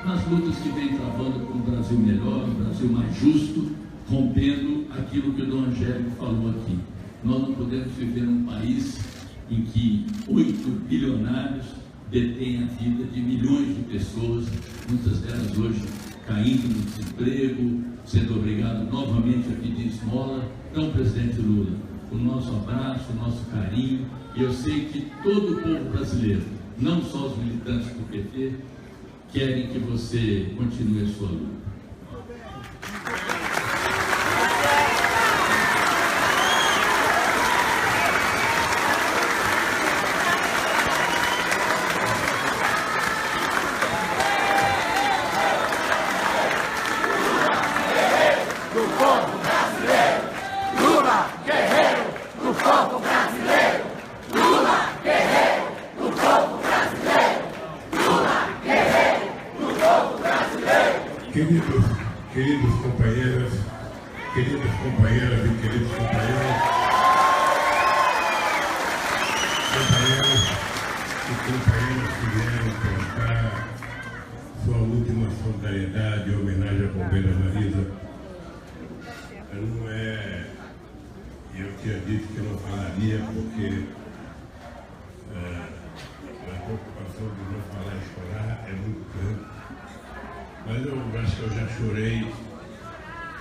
nas lutas que vem travando por um Brasil melhor, um Brasil mais justo, rompendo aquilo que o Dom Angélico falou aqui. Nós não podemos viver num país em que 8 bilionários detêm a vida de milhões de pessoas, muitas delas hoje caindo no desemprego, sendo obrigado novamente a pedir esmola. Então, presidente Lula, o nosso abraço, o nosso carinho, e eu sei que todo o povo brasileiro, não só os militantes do PT, querem que você continue a sua luta. Queridos companheiras e queridos companheiros, que vieram prestar sua última solidariedade e homenagem à companheira Marisa. Não é... Eu tinha dito que não falaria porque a preocupação de não falar e chorar é muito grande. Mas eu acho que eu já chorei,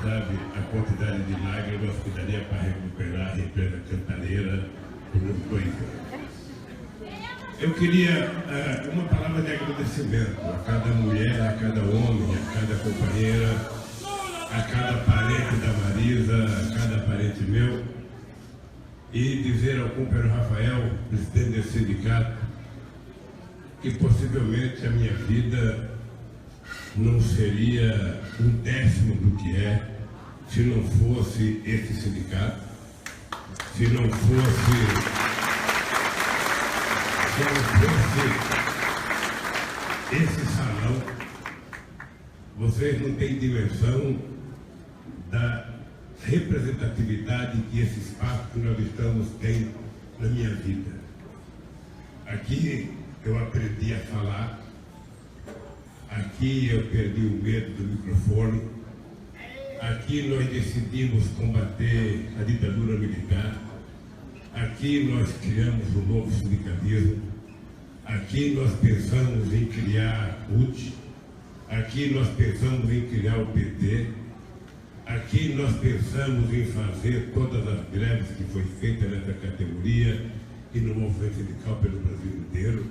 sabe, a quantidade de lágrimas que daria para recuperar a represa cantareira por uns 2 anos. Eu queria uma palavra de agradecimento a cada mulher, a cada homem, a cada companheira, a cada parente da Marisa, a cada parente meu, e dizer ao companheiro Rafael, presidente desse sindicato, que possivelmente a minha vida não seria 1/10 do que é se não fosse esse sindicato, se não fosse esse salão. Vocês não têm dimensão da representatividade que esse espaço que nós estamos tem na minha vida. Aqui eu aprendi a falar. Aqui eu perdi o medo do microfone. Aqui nós decidimos combater a ditadura militar. Aqui nós criamos o novo sindicalismo. Aqui nós pensamos em criar a CUT. Aqui nós pensamos em criar o PT. Aqui nós pensamos em fazer todas as greves que foi feita nessa categoria e no movimento sindical pelo Brasil inteiro.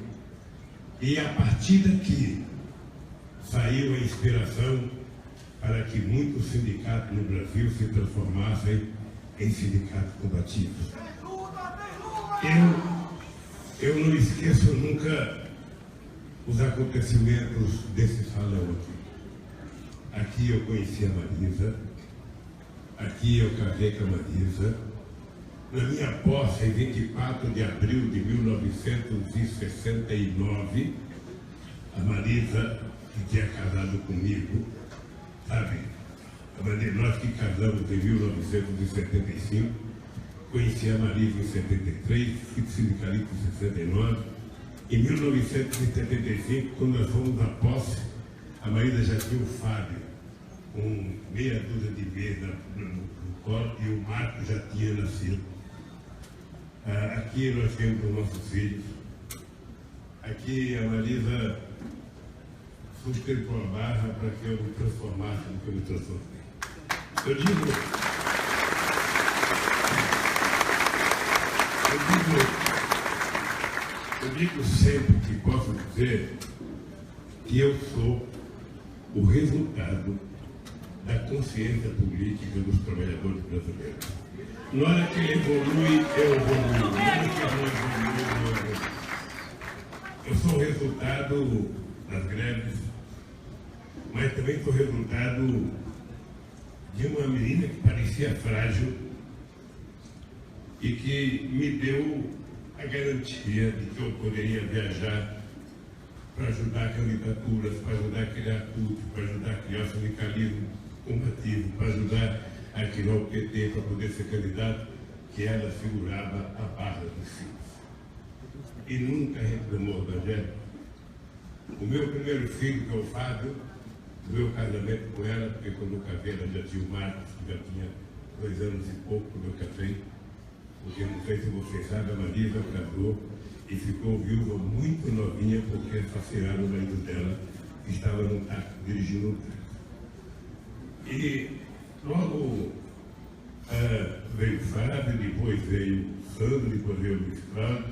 E a partir daqui saiu a inspiração para que muitos sindicatos no Brasil se transformassem em sindicatos combativos. Eu não esqueço nunca os acontecimentos desse salão aqui. Aqui eu conheci a Marisa, aqui eu casei com a Marisa. Na minha posse, em 24 de abril de 1969, a Marisa, que tinha casado comigo, sabe? Nós que casamos em 1975, conheci a Marisa em 73, fui sindicalista em 69. Em 1975, quando nós fomos à posse, a Marisa já tinha o Fábio, com meia dúzia de meses no colo, e o Marco já tinha nascido. Aqui nós temos os nossos filhos. Aqui a Marisa sustentou a barra para que eu me transformasse no que eu me transformei. Eu digo sempre que posso dizer que eu sou o resultado da consciência política dos trabalhadores brasileiros. Na hora que ele evolui, eu evoluo. Na hora que eu evoluo, eu evoluo. Eu sou o resultado das greves, mas também sou resultado de uma menina que parecia frágil e que me deu a garantia de que eu poderia viajar para ajudar candidaturas, para ajudar a criar tudo, para ajudar a criar o sindicalismo combativo, para ajudar a criar o PT para poder ser candidato, que ela segurava a barra dos cintos. E nunca reclamou, Evangelho. O meu primeiro filho, que é o Fábio, do meu casamento com ela, porque quando eu casei ela já tinha o Marcos, que já tinha 2 anos e pouco quando eu casei. Porque não sei se vocês sabem, a Marisa casou e ficou viúva muito novinha porque assassinaram o marido dela, que estava no táxi, dirigindo um táxi. E logo veio o Fábio, depois veio o Sandro, depois veio o Luiz Cláudio.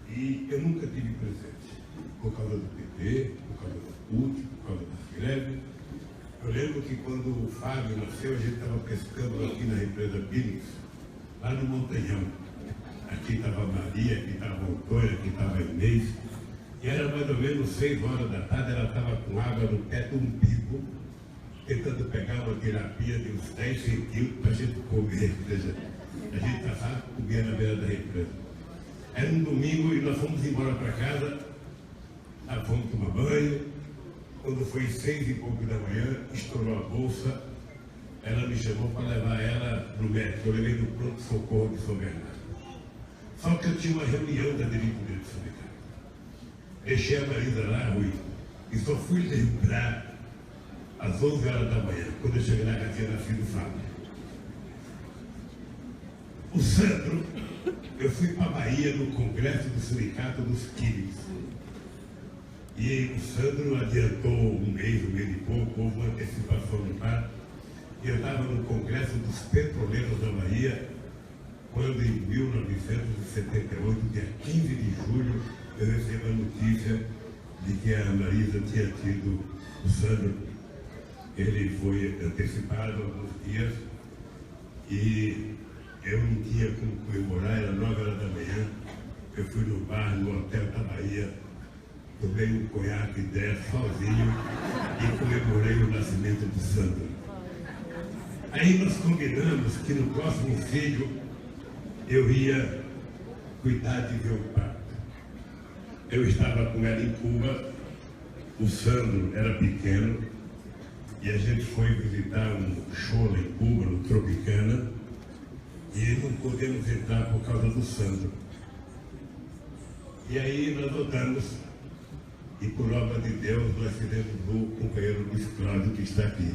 E eu nunca tive presente, por causa do PT, por causa da CUT, por causa das greves. Eu lembro que quando o Fábio nasceu, a gente estava pescando aqui na represa Phoenix, lá no Montanhão. Aqui estava a Maria, aqui estava a Antônia, aqui estava a Inês. E era mais ou menos 6 horas da tarde, ela estava com água no pé do umbigo, tentando pegar uma terapia de uns 10 centímetros para a gente comer. Ou seja, a gente passava e comia na beira da represa. Era um domingo e nós fomos embora para casa, fomos tomar banho. Quando foi 6 e pouco da manhã, estourou a bolsa, ela me chamou para levar ela no médico. Eu levei no pronto-socorro de São Bernardo. Só que eu tinha uma reunião da diretoria do sindicato. Deixei a Marisa lá, Rui, e só fui lembrar às 11 horas da manhã, quando eu cheguei lá, já tinha nascido o Fábio. O Sandro, eu fui para a Bahia no congresso do Sindicato dos Químicos. E o Sandro adiantou um mês e pouco, houve uma antecipação no par. E eu estava no congresso dos petroleiros da Bahia, quando em 1978, dia 15 de julho, eu recebi a notícia de que a Marisa tinha tido o Sandro. Ele foi antecipado alguns dias e eu não tinha como comemorar, era 9 horas da manhã. Eu fui no bar, no hotel da Bahia, tomei um conhaque 10 sozinho e comemorei o nascimento do Sandro. Aí nós combinamos que no próximo filho eu ia cuidar de ver o parto. Eu estava com ela em Cuba, o Sandro era pequeno, e a gente foi visitar um show em Cuba, no Tropicana, e não podemos entrar por causa do Sandro. E aí nós voltamos, e por obra de Deus, nós fizemos o companheiro Luiz Cláudio, que está aqui.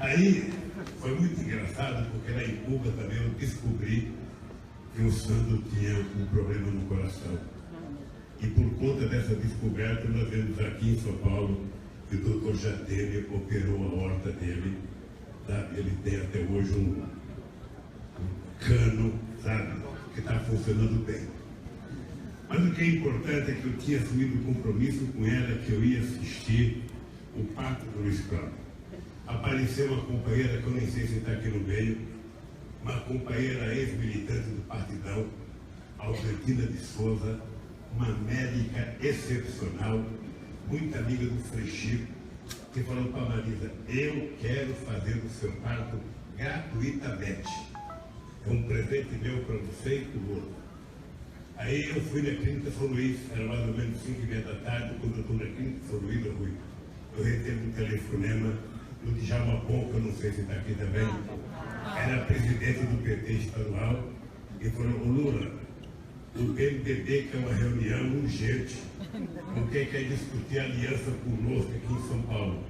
Aí foi muito engraçado, porque lá em Cuba também eu descobri que o Sandro tinha um problema no coração. E por conta dessa descoberta, nós vemos aqui em São Paulo que o doutor Jatene operou a horta dele. Sabe? Ele tem até hoje um cano, sabe, que está funcionando bem. Mas o que é importante é que eu tinha assumido o compromisso com ela que eu ia assistir o parto do Luiz Cláudio. Apareceu uma companheira que eu nem sei se está aqui no meio, uma companheira ex-militante do Partidão, Albertina de Souza, uma médica excepcional, muito amiga do Freixo, que falou para a Marisa: eu quero fazer o seu parto gratuitamente. É um presente meu para você e para o outro. Aí eu fui na Clínica São Luís, era mais ou menos 5h30 da tarde, quando eu estou na Clínica São Luís, eu recebo um telefonema do Djalma Ponca, eu não sei se está aqui também, era presidente do PT estadual, e falou: ô Lula, o MDB quer uma reunião urgente, porque quer discutir aliança conosco aqui em São Paulo.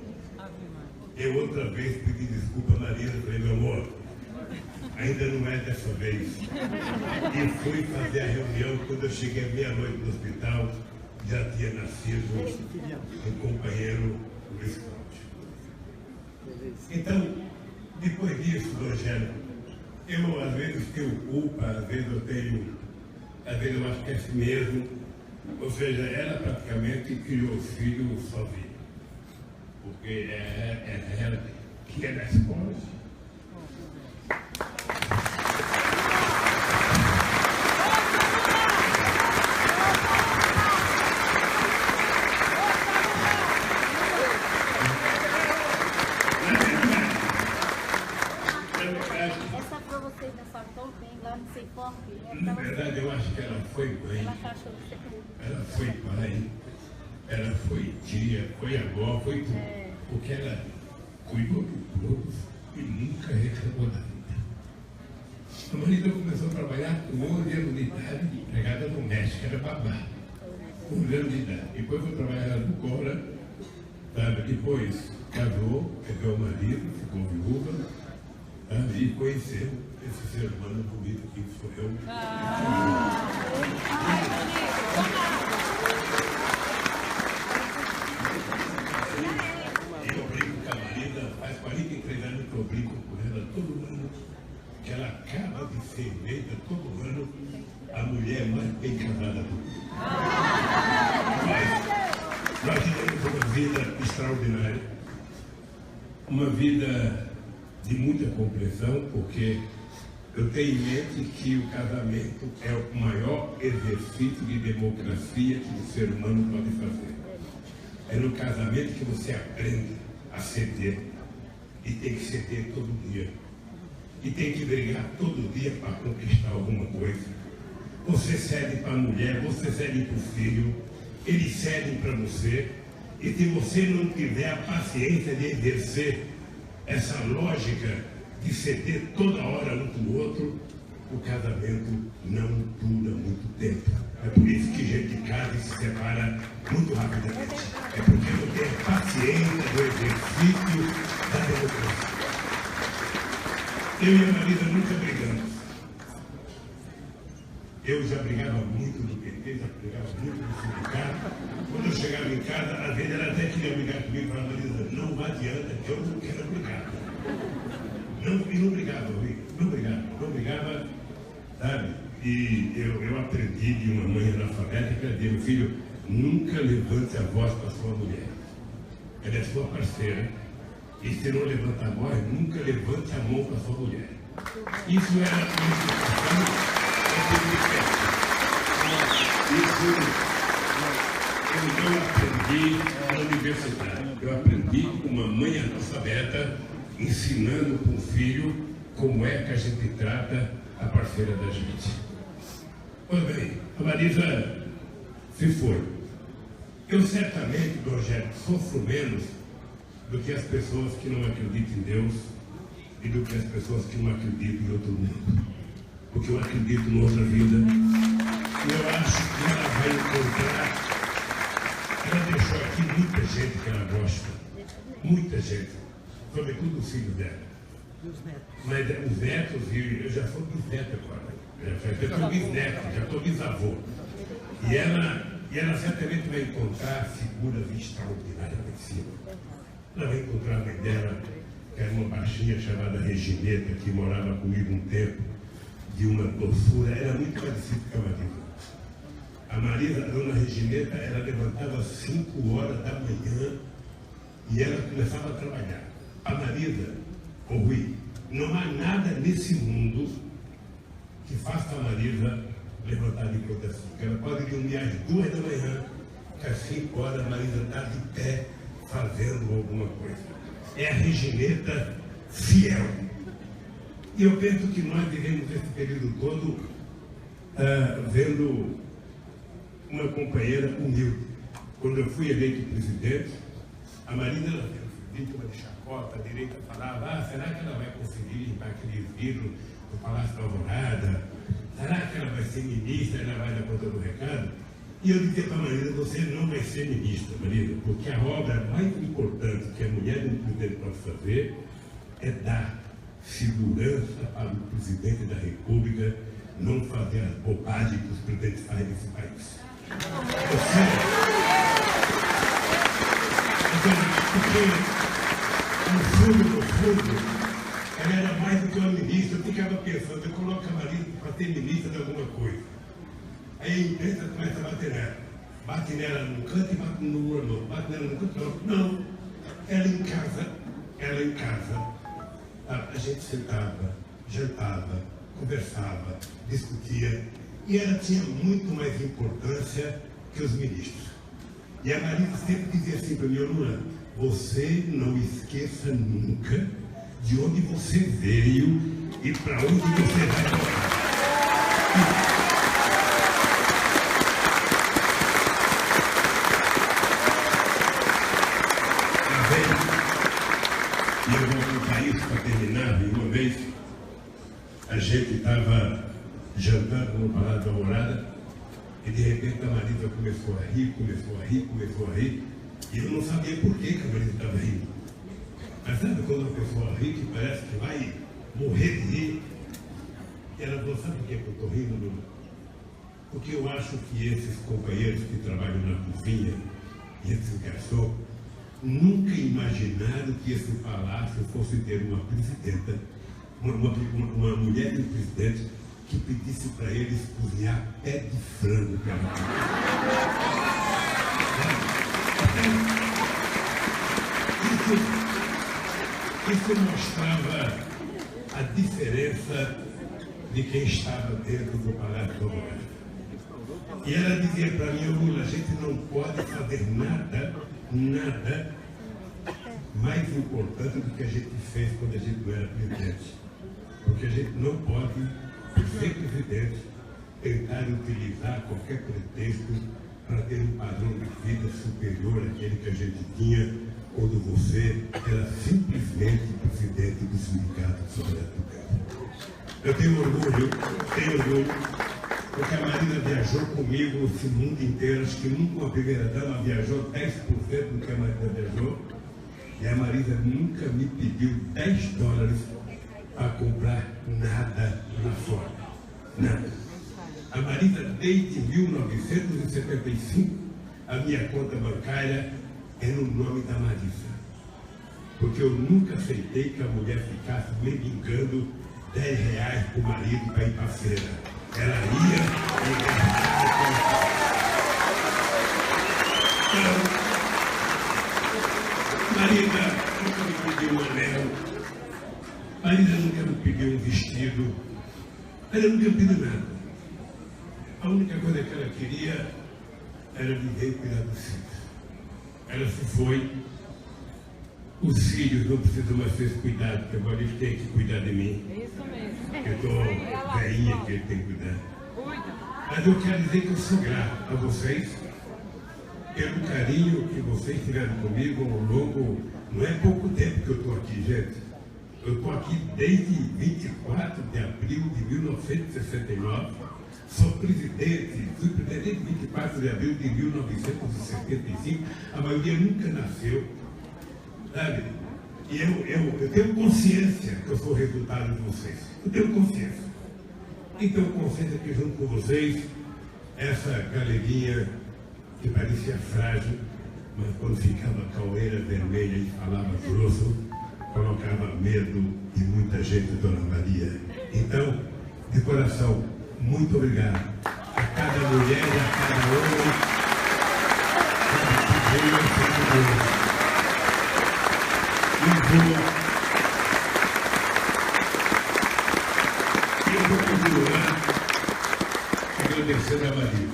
Eu outra vez pedi desculpa a Marisa, falei: meu amor, ainda não é dessa vez. E fui fazer a reunião. Quando eu cheguei à meia-noite no hospital, já tinha nascido um companheiro, Luiz Cláudio. Então, depois disso, Rogério, eu às vezes tenho culpa, às vezes eu acho que é assim mesmo. Ou seja, ela praticamente criou os filhos sozinha. Porque é ela que é da escola. Na verdade, eu acho que ela foi mãe, ela foi pai, ela foi tia, foi avó, foi tudo. Porque ela cuidou de todos e nunca reclamou da vida. A Marisa começou a trabalhar com 11 anos de idade de empregada doméstica, era babá. com 11 anos de idade. Depois foi trabalhar no Cora, sabe? Depois casou, pegou o marido, ficou viúva, sabe? E conheceu esse ser humano bonito que sou eu. Eu brinco com a Marisa, faz 43 anos que eu brinco com ela todo ano, que ela acaba de ser eleita todo ano a mulher mais bem casada do mundo. Mas nós tivemos uma vida extraordinária, uma vida de muita compreensão, porque eu tenho em mente que o casamento é o maior exercício de democracia que o ser humano pode fazer. É no casamento que você aprende a ceder, e tem que ceder todo dia, e tem que brigar todo dia para conquistar alguma coisa. Você cede para a mulher, você cede para o filho, eles cedem para você, e se você não tiver a paciência de exercer essa lógica de ceder toda hora um para o outro, o casamento não dura muito tempo. É por isso que gente casa e se separa muito rapidamente. É porque não tem paciência do exercício da democracia. Eu e a Marisa nunca brigamos. Eu já brigava muito no PT, já brigava muito no sindicato. Quando eu chegava em casa, às vezes ela até queria brigar comigo e falava, Marisa, não adianta, que eu não quero brigar. E não brigava, sabe? E eu aprendi de uma mãe analfabética, de meu filho, nunca levante a voz para sua mulher. Ela é sua parceira. E se não levanta a voz, nunca levante a mão para sua mulher. Isso era a educação. Isso eu aprendi na universidade. Eu aprendi com uma mãe analfabeta ensinando para o filho como é que a gente trata a parceira da gente. Pois bem, a Marisa se foi. Eu certamente, Dom Rogério, sofro menos do que as pessoas que não acreditam em Deus e do que as pessoas que não acreditam em outro mundo. Porque eu acredito em outra vida. E eu acho que ela vai encontrar. Ela deixou aqui muita gente que ela gosta. Muita gente. Sobretudo os filhos dela. Mas os netos, eu já sou bisneto agora. Já sou bisneto, já estou bisavô. E ela certamente vai encontrar figuras extraordinárias lá em cima. Ela vai encontrar a mãe dela, que era uma baixinha chamada Regineta, que morava comigo um tempo, de uma doçura, era muito parecida com a Marisa. A Marisa, a dona Regineta, ela levantava às 5 horas da manhã e ela começava a trabalhar. A Marisa, ô Rui, não há nada nesse mundo que faça a Marisa levantar de proteção. Ela pode dormir às 2 da manhã, que às 5 horas a Marisa está de pé fazendo alguma coisa. É a Regineta fiel. E eu penso que nós vivemos esse período todo vendo uma companheira humilde. Quando eu fui eleito presidente, a Marisa vítima de chacota, a direita falava, será que ela vai conseguir limpar aquele vidro do Palácio da Alvorada? Será que ela vai ser ministra, ela vai dar conta do recado? E eu disse para a Marisa, você não vai ser ministra, Marisa, porque a obra mais importante que a mulher do presidente pode fazer é dar segurança para o presidente da República não fazer as bobagens que os presidentes fazem nesse país. Porque, no fundo, ela era mais do que uma ministra. Eu ficava pensando, eu coloco a Marisa para ser ministra de alguma coisa. Aí a imprensa começa a bater nela. Bate nela num canto e bate no outro. Bate nela num canto, não. Ela em casa, a gente sentava, jantava, conversava, discutia, e ela tinha muito mais importância que os ministros. E a Marisa sempre dizia assim para mim, Lula, você não esqueça nunca de onde você veio e para onde você vai voltar. E eu vou contar isso para terminar. E uma vez a gente estava jantando no Palácio da Alvorada E de repente a Marisa começou a rir, e eu não sabia por que a Marisa estava rindo. Mas sabe quando uma pessoa ri que parece que vai morrer de rir? E ela falou, sabe por que eu estou rindo, Lula? Porque eu acho que esses companheiros que trabalham na cozinha e esses garçons nunca imaginaram que esse palácio fosse ter uma presidenta, uma mulher de presidente que pedisse para eles cozinhar pé de frango para ela. Isso mostrava a diferença de quem estava dentro do Palácio do Governo. E ela dizia para mim, Lula, a gente não pode fazer nada mais importante do que a gente fez quando a gente não era presidente. Porque a gente não pode, por ser presidente, tentar utilizar qualquer pretexto para ter um padrão de vida superior àquele que a gente tinha quando você era simplesmente presidente do Sindicato dos Trabalhadores do Campo. Eu tenho orgulho, porque a Marisa viajou comigo esse mundo inteiro. Acho que nunca uma primeira-dama viajou 10% do que a Marisa viajou. E a Marisa nunca me pediu $10 para comprar nada lá fora. Nada. A Marisa, desde 1975, a minha conta bancária é no nome da Marisa. Porque eu nunca aceitei que a mulher ficasse mendigando R$10 para o marido para ir para a feira. Ela ia e gastava. Marisa nunca me pediu um anel. Marisa nunca me pediu um vestido. Ela nunca me pediu nada. A única coisa que ela queria era viver e cuidar dos filhos. Ela se foi. Os filhos não precisam mais ser cuidados, porque agora eles têm que cuidar de mim. Isso mesmo. Eu estou velhinha que ele tem que cuidar. Mas eu quero dizer que eu sou grato a vocês pelo carinho que vocês tiveram comigo ao longo. Não é pouco tempo que eu estou aqui, gente. Eu estou aqui desde 24 de abril de 1969. Sou presidente, fui presidente desde 24 de abril de 1975. A maioria nunca nasceu. Sabe? E eu tenho consciência que eu sou resultado de vocês. Eu tenho consciência. Então, consciência que junto com vocês, essa galerinha que parecia frágil, mas quando ficava calmeira vermelha e falava grosso, colocava medo de muita gente, Dona Maria. Então, de coração, muito obrigado a cada mulher e a cada homem que veio a eu vou continuar agradecendo a Maria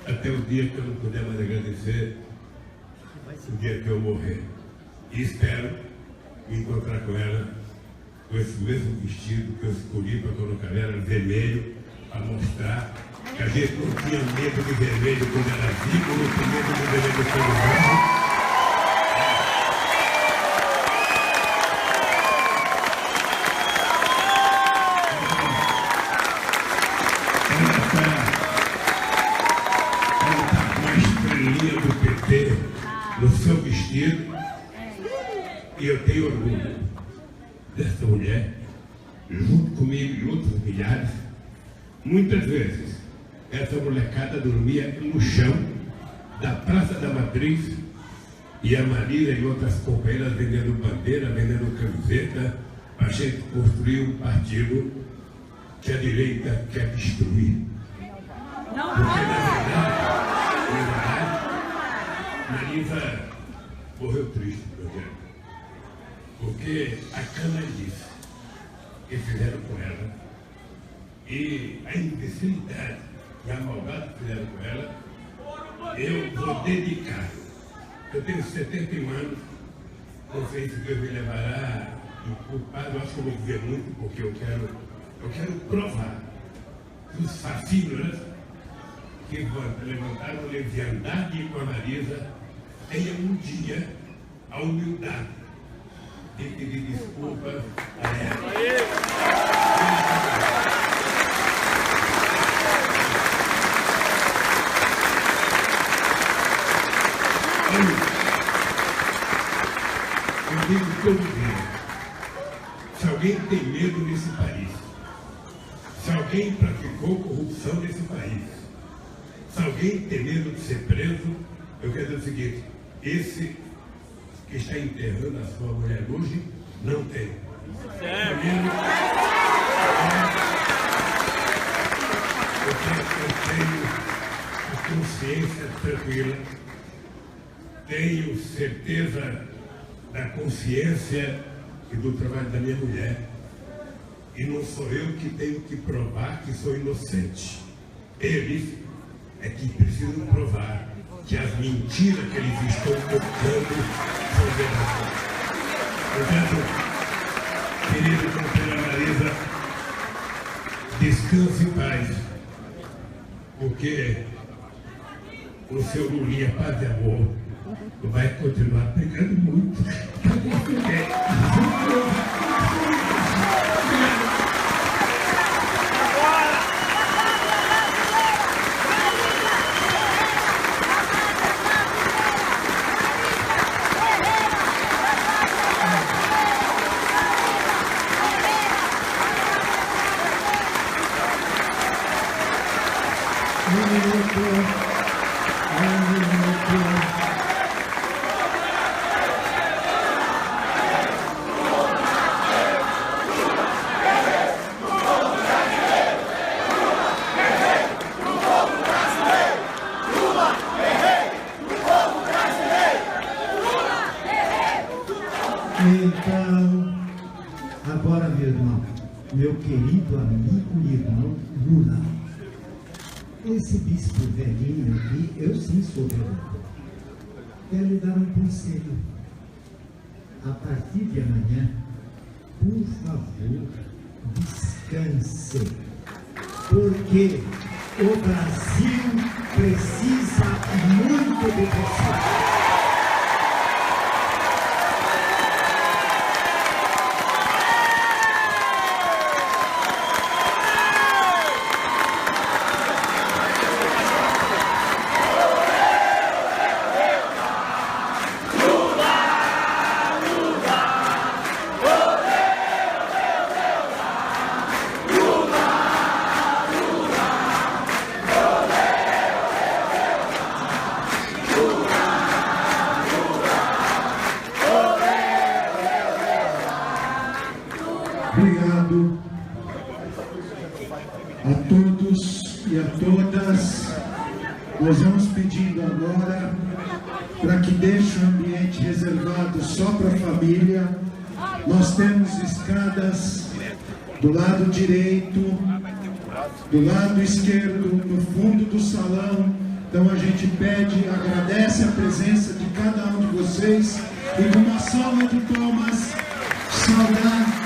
até o dia que eu não puder mais agradecer, o dia que eu morrer. E espero me encontrar com ela com esse mesmo vestido que eu escolhi para colocar ela, vermelho, para mostrar que a gente não tinha medo de vermelho quando era vivo, não tinha medo de vermelho quando morre. No seu vestido, e eu tenho orgulho dessa mulher, junto comigo e outros milhares. Muitas vezes, essa molecada dormia no chão da Praça da Matriz e a Marisa e outras companheiras vendendo bandeira, vendendo camiseta, para a gente construir um partido que a direita quer destruir. Porque, na verdade, Marisa morreu triste, meu Deus, porque a canalice que fizeram com ela e a imbecilidade e a maldade que fizeram com ela, eu vou dedicar. Eu tenho 71 anos, não sei se Deus me levará culpado, eu acho que eu vou viver muito, porque eu quero provar que os fascínoras que levantaram leviandade com a Marisa tenha um dia a humildade de pedir desculpas a ela. Eu digo todo dia, se alguém tem medo nesse país, se alguém praticou corrupção nesse país, se alguém tem medo de ser preso, eu quero dizer o seguinte, esse que está enterrando a sua mulher hoje, não tem. Eu tenho a consciência tranquila, tenho certeza da consciência e do trabalho da minha mulher. E não sou eu que tenho que provar que sou inocente. Eles é que precisam provar que as mentiras que eles estão contando são verdadeiras. Portanto, querida companheira Marisa, descanse em paz, porque o seu Lulinha, paz e amor, vai continuar pegando muito. Então, agora, meu irmão, meu querido amigo e irmão Lula, esse bispo velhinho aqui, eu sim sou vereador. Quero lhe dar um conselho. A partir de amanhã, por favor, descanse. Porque o Brasil precisa muito de você. Obrigado a todos e a todas. Nós vamos pedindo agora para que deixe o ambiente reservado só para a família. Nós temos escadas do lado direito, do lado esquerdo, no fundo do salão. Então a gente pede, agradece a presença de cada um de vocês e com uma salva de palmas, saudar